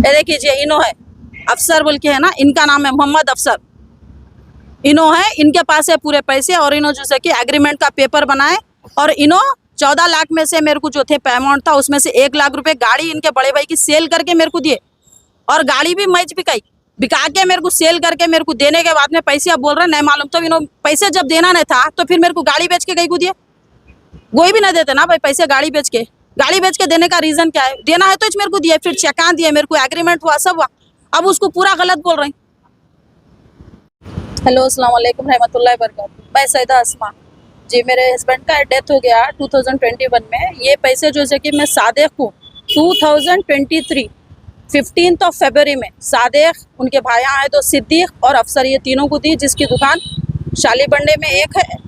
ये देखिए इनो है, अफसर बोल के है ना, इनका नाम है मोहम्मद अफसर। इनो है, इनके पास है पूरे पैसे और इनो जैसे कि एग्रीमेंट का पेपर बनाए और इनो 14 लाख में से मेरे को जो थे अमाउंट था उसमें से 1 लाख रुपए गाड़ी इनके बड़े भाई की सेल करके मेरे को दिए और गाड़ी भी मैच बिका के मेरे को सेल करके मेरे को देने के बाद में पैसे अब बोल रहे नहीं मालूम। तो इनो पैसे जब देना नहीं था तो फिर मेरे को गाड़ी बेच के कहीं को दिए, कोई भी ना देते ना भाई पैसे। गाड़ी बेच के देने का रीजन क्या है? देना है तो मेरे को दिए, फिर चेक दिए, मेरे को एग्रीमेंट हुआ, सब हुआ, अब उसको पूरा गलत बोल रहे हैं। हेलो अस्सलाम वालेकुम रहमतुल्लाहि बरकातहू। मैं सैदा अस्मा जी, मेरे हस्बैंड का डेथ हो गया 2021 में। ये पैसे जो है कि मैं सादेक को 2023 15 फरवरी में सादेक, उनके भाई आए तो सिद्दीक और अफसर, ये तीनों को दी, जिसकी दुकान शाली बंडे में एक है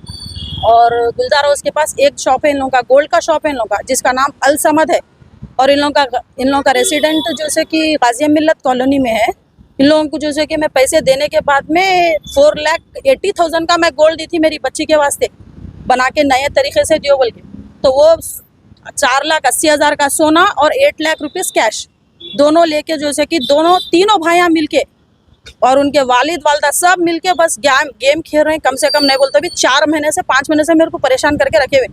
और गुलजार हाउस के पास एक शॉप है इन लोगों का, गोल्ड का शॉप है इन लोगों का, जिसका नाम अल समद है। और इन लोगों का रेसिडेंट जैसे कि गाजिया मिल्लत कॉलोनी में है। इन लोगों को जैसे कि मैं पैसे देने के बाद में 4,80,000 का मैं गोल्ड दी थी मेरी बच्ची के वास्ते, बना के नए तरीके से दियो बोल के, तो वो 4,80,000 का सोना और 8 लाख रुपीस कैश दोनों लेके जैसे कि तीनों भाइयाँ मिलके और उनके वालिद वालदा सब मिलके बस गेम खेल रहे हैं। कम से कम नहीं बोलते भी 4 महीने से 5 महीने से मेरे को परेशान करके रखे हुए।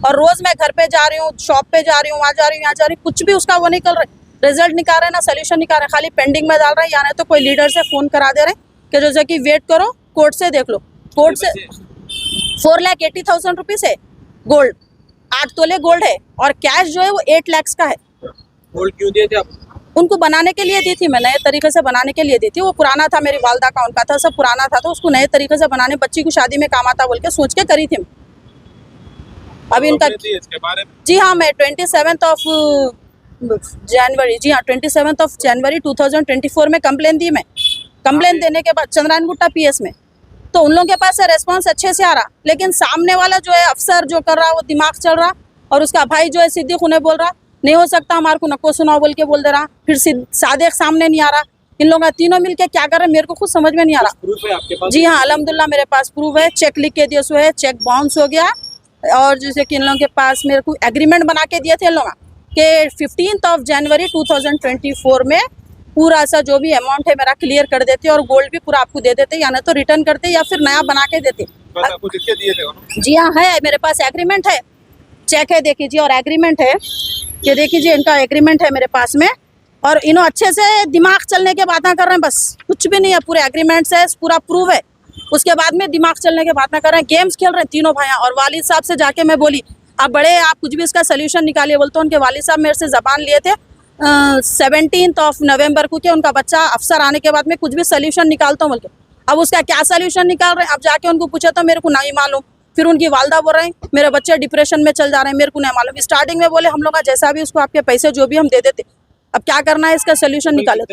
और रोज मैं घर पे जा रही हूँ, शॉप पे जा रही हूँ, वहाँ जा रही हूँ, यहाँ जा रही हूँ, कुछ भी उसका वो निकल रहे, रिजल्ट निकाल रहे ना सोल्यूशन निकाल रहे, खाली पेंडिंग में डाल रहे हैं या नहीं तो कोई लीडर से फोन करा दे रहे हैं कि जैसे कि वेट करो, कोर्ट से देख लो। कोर्ट से 4,80,000 रुपीज है गोल्ड, 8 तोले गोल्ड है और कैश जो है वो 8 लाख का है। गोल्ड क्यों दिए थे आप? उनको बनाने के लिए दी थी मैं, नए तरीके से बनाने के लिए दी थी। वो पुराना था, मेरी वालदा का उनका था, सब पुराना था, तो उसको नए तरीके से बनाने, बच्ची को शादी में काम आता बोल के सोच के करी थी। अभी इनका इसके बारे में? जी हाँ, मैं 27 जनवरी, जी हाँ 27 जनवरी 2024 में कंप्लेन दी। मैं कंप्लेन देने के बाद चंद्रायन पीएस में, तो उन लोगों के पास से रेस्पॉन्स अच्छे से आ रहा, लेकिन सामने वाला जो है अफसर जो कर रहा वो दिमाग चल रहा और उसका भाई जो है सिद्दीक उन्हें बोल रहा नहीं हो सकता हमारे को, नको सुनाओ बोल के बोल दे रहा। फिर सादेक सामने नहीं आ रहा। इन लोगों तीनों मिलके क्या कर रहे हैं मेरे को खुद समझ में नहीं आ रहा। प्रूफ है आपके पास? जी हाँ, अल्हम्दुलिल्लाह मेरे पास प्रूफ है, चेक लिख के दिए सो है, चेक बाउंस हो गया। और जैसे कि इन लोगों के पास मेरे को एग्रीमेंट बना के दिए थे इन लोग के 15 जनवरी 2024 में पूरा सा जो भी अमाउंट है मेरा क्लियर कर देते और गोल्ड भी पूरा आपको दे देते, या नहीं तो रिटर्न करते या फिर नया बना के देते। आपको लिख के दिए थे? जी हाँ है, मेरे पास एग्रीमेंट है, चेक है देख लीजिए और एग्रीमेंट है, ये देख लीजिए इनका एग्रीमेंट है मेरे पास में। और इन्हों अच्छे से दिमाग चलने के बातें कर रहे हैं, बस कुछ भी नहीं है, पूरे एग्रीमेंट से पूरा प्रूफ है। उसके बाद में दिमाग चलने के बातें कर रहे हैं, गेम्स खेल रहे हैं तीनों भाइयाँ। और वालिद साहब से जाके मैं बोली आप बड़े, आप कुछ भी इसका सोल्यूशन निकालिए, बोलते उनके वालिद साहब मेरे से जबान लिए थे 17 नवंबर को कि उनका बच्चा अफसर आने के बाद में कुछ भी सोल्यूशन निकालता हूँ बोल के। अब उसका क्या सोल्यूशन निकाल रहे हैं, अब जाके उनको पूछा तो मेरे को नहीं मालूम। फिर उनकी वालदा बोल रहे हैं मेरे बच्चे डिप्रेशन में चल जा रहे हैं, मेरे को नहीं मालूम। स्टार्टिंग में बोले हम लोग का जैसा भी उसको आपके पैसे जो भी हम दे देते, अब क्या करना है इसका सोल्यूशन निकाले।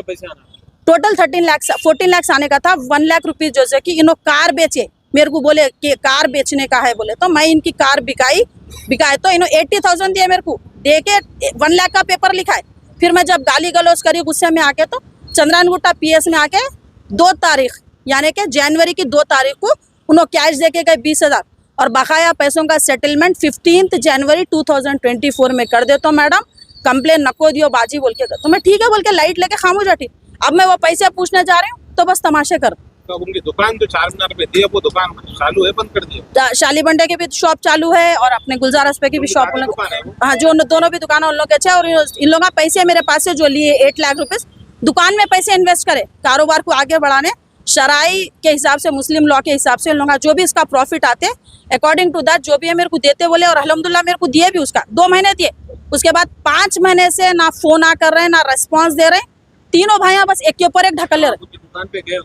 टोटल 14 लाख आने का था, 1 लाख रुपीज जैसे कि इन्हों कार बेचे, मेरे को बोले कि कार बेचने का है बोले, तो मैं इनकी कार बिकाए तो इन्हों 80,000 दिए मेरे को, दे के 1 लाख का पेपर लिखा है। फिर मैं जब गाली गलौज करी गुस्से में आके, तो चंद्रायन पीएस में आके 2 तारीख यानी कि जनवरी की 2 तारीख को उन्होंने कैश दे के गए 20,000 और बकाया पैसों का सेटलमेंट 15 जनवरी 2024 में कर दे। तो मैडम कंप्लेन नको दियो बाजी बोल के, तो मैं ठीक है बोल के लाइट लेके खामोश बैठी। अब मैं वो पैसे पूछने जा रही हूँ तो बस तमाशे कर। तो उनकी दुकान जो 4 मीनार पे थी वो दुकान चालू है, बंद कर दी? शाली बंडे की भी शॉप चालू है और अपने गुलजार हस्पे की भी शॉप, हाँ जो दोनों भी दुकान उन लोग के। और इन लोगों का पैसे मेरे पास से जो लिए 8 लाख रुपीज दुकान में पैसे इन्वेस्ट करे, कारोबार को आगे बढ़ाने, शराई के हिसाब से, मुस्लिम लॉ के हिसाब से इन लोगों का जो भी इसका प्रॉफिट आते अकॉर्डिंग टू दैट जो भी है मेरे को देते बोले। और अल्हम्दुलिल्लाह मेरे को दिए भी, उसका 2 महीने दिए। उसके बाद 5 महीने से ना फोन आ कर रहे हैं ना रेस्पॉन्स दे रहे हैं। तीनों भाइयाँ बस एक के ऊपर एक ढकल ले रहे। दुकान पे गए?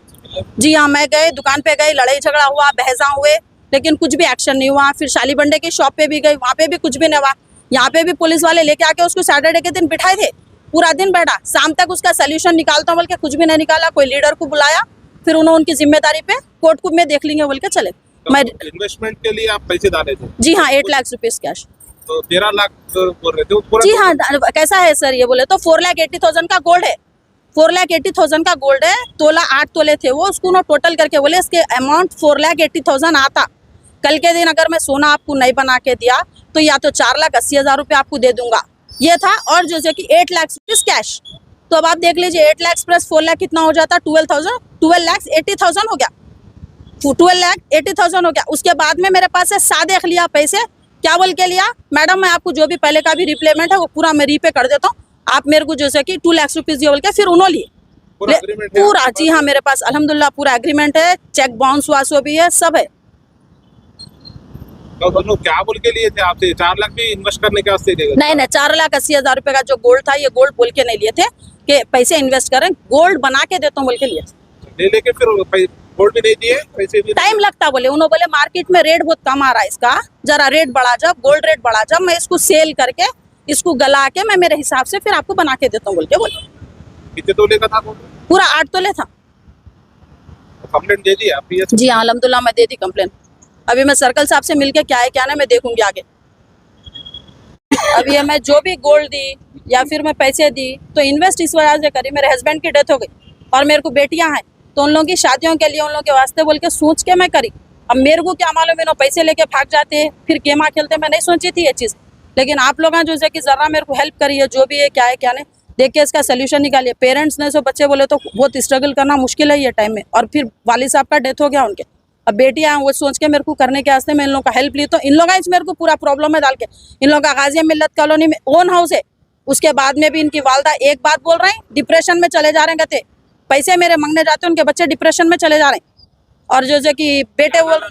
जी हाँ मैं गए, दुकान पे गई, लड़ाई झगड़ा हुआ, बहसा हुए, लेकिन कुछ भी एक्शन नहीं हुआ। फिर शाली बंडे की शॉप पे भी गई, वहाँ पे भी कुछ भी नहीं हुआ। यहाँ पे भी पुलिस वाले लेके आके उसको सैटरडे के दिन बिठाए थे, पूरा दिन बैठा, शाम तक उसका सोल्यूशन निकालता हूँ बोल के कुछ भी नहीं निकाला। कोई लीडर को बुलाया, फिर उन्होंने उनकी जिम्मेदारी पे कोर्ट को में देख लेंगे बोल के चले। मैं इन्वेस्टमेंट के लिए आप पैसे डाले थे? जी हाँ 8 लाख रुपीज कैश। तो 13 लाख बोल रहे थे? जी हाँ कैसा है सर ये बोले तो 4,80,000 का गोल्ड है, 4,80,000 का गोल्ड है, तोला 8 तोले थे वो, उसको ना टोटल करके बोले इसके अमाउंट 4,80,000 आता। कल के दिन अगर मैं सोना आपको नहीं बना के दिया तो या तो 4,80,000 रुपये आपको दे दूंगा, ये था। और जैसे कि 8 लाख रुपीज कैश तो अब आप देख लीजिए 8 लाख प्लस 4 लाख कितना हो जाता, 12 लाख 80,000 हो गया, 12 लाख 80,000 हो गया। उसके बाद में मेरे पास है सादेख लिया पैसे, क्या बोल के लिया, मैडम मैं आपको जो भी पहले का भी रिप्लेमेंट है वो पूरा मैं रीपे कर देता हूँ, आप मेरे को जैसे कि 2 लाख रुपीज दिए बोल के फिर उन्होंने लिए पूरा agreement है पूरा। आपके जी हाँ, मेरे पास अल्हम्दुलिल्लाह पूरा एग्रीमेंट है, चेक बाउंस वासो भी है, सब है। तो दोनों क्या बोल के लिए थे आपसे? 4 लाख भी इन्वेस्ट करने के वास्ते देगा? नहीं 4,80,000 रुपए का जो गोल्ड था, ये गोल्ड बोल के नहीं लिए थे कि पैसे इन्वेस्ट करें, गोल्ड बना के देता हूँ बोल के लिए। ले लेके फिर गोल्ड भी नहीं दिए, पैसे भी टाइम लगता बोले, उन्होंने बोले मार्केट में रेट बहुत कम आ रहा है इसका, जरा रेट बढ़ा, जब गोल्ड रेट बढ़ा, जब मैं इसको सेल करके इसको गला के मैं मेरे हिसाब से फिर आपको बना के देता हूँ बोल के बोले। कितने तोले का था? पूरा 8 तोले था। कंप्लेंट दे दी आप? जी हाँ अल्हम्दुलिल्लाह मैं दे दी कंप्लेन। अभी मैं सर्कल साहब से मिलके क्या है क्या ना मैं देखूंगी आगे। अभी मैं जो भी गोल्ड दी या फिर मैं पैसे दी तो इन्वेस्ट इस वजह से करी, मेरे हस्बैंड की डेथ हो गई और मेरे को बेटियां हैं, तो उन लोगों की शादियों के लिए उन लोगों के वास्ते बोल के सोच के मैं करी। अब मेरे को क्या मालूम इन्होंने पैसे लेके भाग जाते हैं फिर गेमा खेलते, मैं नहीं सोची थी ये चीज़, लेकिन आप लोग जो है कि ज़रा मेरे को हेल्प करिए, जो भी है क्या है क्या नहीं, देख के इसका सोल्यूशन निकालिए। पेरेंट्स ने सो बच्चे बोले तो बहुत स्ट्रगल करना मुश्किल है ये टाइम में, और फिर वालिद साहब का डेथ हो गया उनके, अब बेटियां वो सोच के मेरे को करने के वास्ते मैं इन लोगों का हेल्प ली, तो इन लोग मेरे को पूरा प्रॉब्लम में डाल के, इन लोगों का गाजिया मिल्लत कॉलोनी में ओन हाउस है, उसके बाद में भी इनकी वालदा एक बात बोल रहे हैं, डिप्रेशन में चले जा रहे हैं, कहते पैसे मेरे मांगने जाते हैं, उनके बच्चे डिप्रेशन में चले जा रहे हैं। और जो कि बेटे बोल,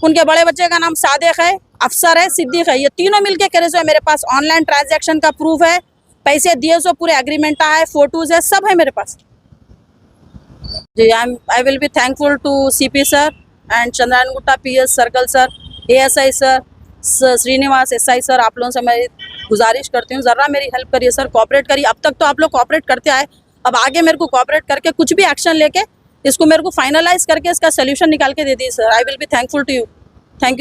उनके बड़े बच्चे का नाम सादेक है, अफसर है, सिद्दीक है, ये तीनों मिलके करे सो मेरे पास ऑनलाइन ट्रांजैक्शन का प्रूफ है, पैसे दिए सो पूरे एग्रीमेंट है, फोटोज है, सब है मेरे पास। जी I will be thankful to CP sir and Chandrayan Gutta PS circle sir, ASI sir, Srinivas SI sir, आप लोगों से मैं गुजारिश करती हूँ ज़रा मेरी हेल्प करिए सर, कोऑपरेट करिए। अब तक तो आप लोग कोऑपरेट करते आए, अब आगे मेरे को कोऑपरेट करके कुछ भी एक्शन लेके इसको मेरे को फाइनलाइज करके इसका सोल्यूशन निकाल के दे दी sir. I will be thankful to you, thank you.